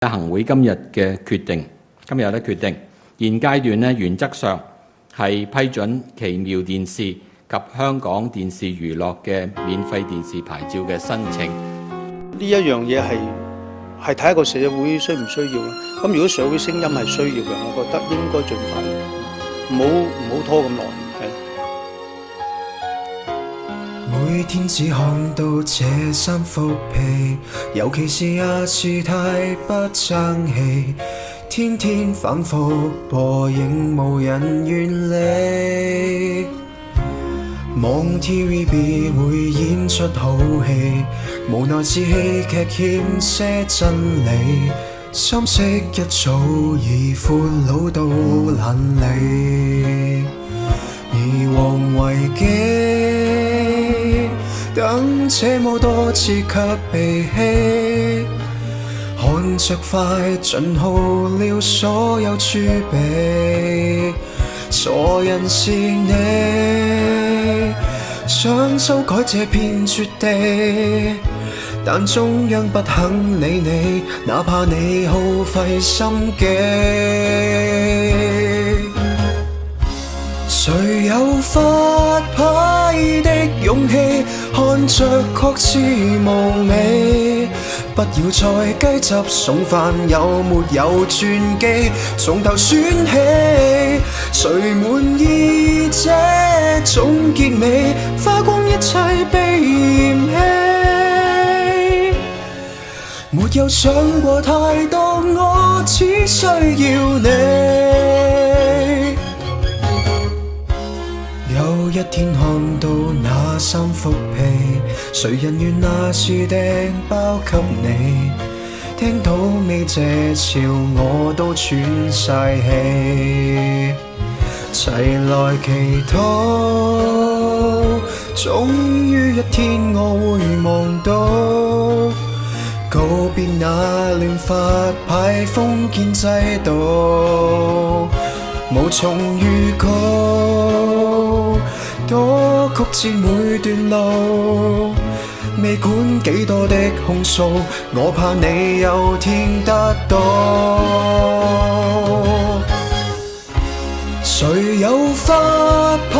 行會今日嘅決定，現階段咧原則上係批准奇妙電視及香港電視娛樂嘅免費電視牌照嘅申請。呢一樣嘢係睇一個社會需唔需要啦。咁如果社會聲音係需要嘅，我覺得應該盡快，唔好拖咁耐。每天只看到這三幅被，尤其是亞視太不爭氣，天天反覆播映無人願理。望 TVB 會演出好戲，無奈是戲劇欠些真理，三色一早已闊老到難離，而王維基等這麼多次卻被棄，看着快盡耗了所有儲備，錯人是你，想修改這片絕地，但中央不肯理你，哪怕你耗費心機。誰有發牌的勇氣，看着確似無味，不要再雞汁餸飯，有沒有轉機，從頭選起，誰滿意這種結尾，花光一切被嫌棄，沒有想過太多，我只需要你。有一天看到那三幅被，誰人願那是訂包給你，聽到尾這潮我都喘晒氣，齊來祈禱，終於一天我會望到，告別那亂發牌封建制度，無從預告，多曲折每段路，未管幾多的控訴，我怕你又聽得到。誰有發牌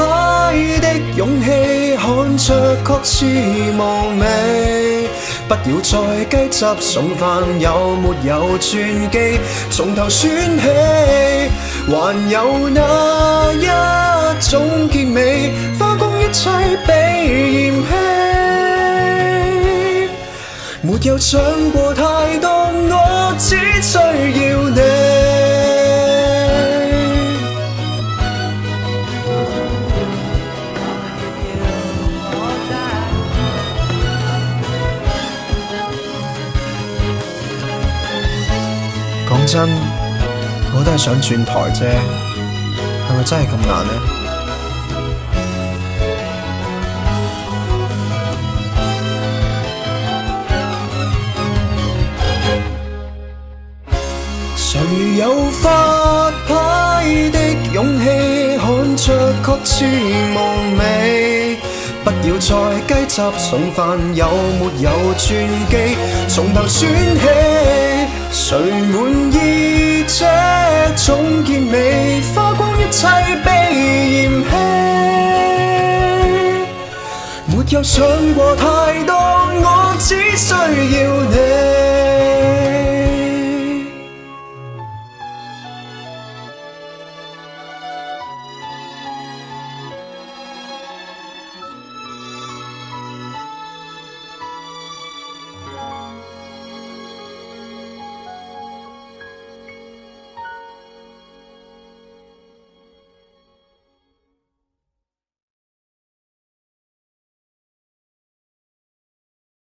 的勇氣，看着確似無味，不要再雞汁餸飯，有沒有轉機，從頭選起，還有那一種結尾，花光一切被嫌棄，沒有想過太多，我只需要你。講真，我都係想轉台啫，係咪真係咁難呢？誰有發牌的勇氣，看着確似無味，不要再雞汁餸飯，有沒有轉機，從頭選起，誰滿意這種結尾，花光一切被嫌棄，沒有想過太多，我只需要你。